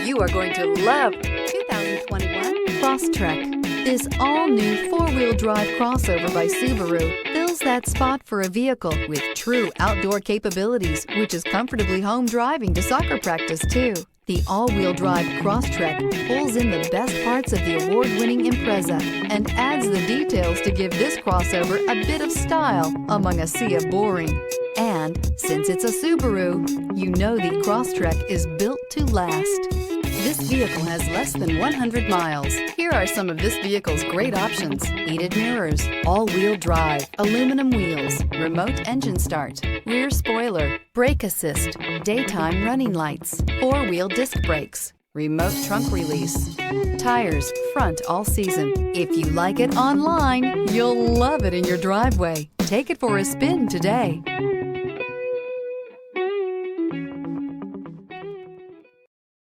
You are going to love 2021 Crosstrek. This all-new four-wheel drive crossover by Subaru fills that spot for a vehicle with true outdoor capabilities, which is comfortably home driving to soccer practice too. The all-wheel drive Crosstrek pulls in the best parts of the award-winning Impreza and adds the details to give this crossover a bit of style among a sea of boring. And since it's a Subaru, you know the Crosstrek is built to last. This vehicle has less than 100 miles. Here are some of this vehicle's great options: heated mirrors, all-wheel drive, aluminum wheels, remote engine start, rear spoiler, brake assist, daytime running lights, four-wheel disc brakes, remote trunk release, tires front all season. If you like it online, you'll love it in your driveway. Take it for a spin today.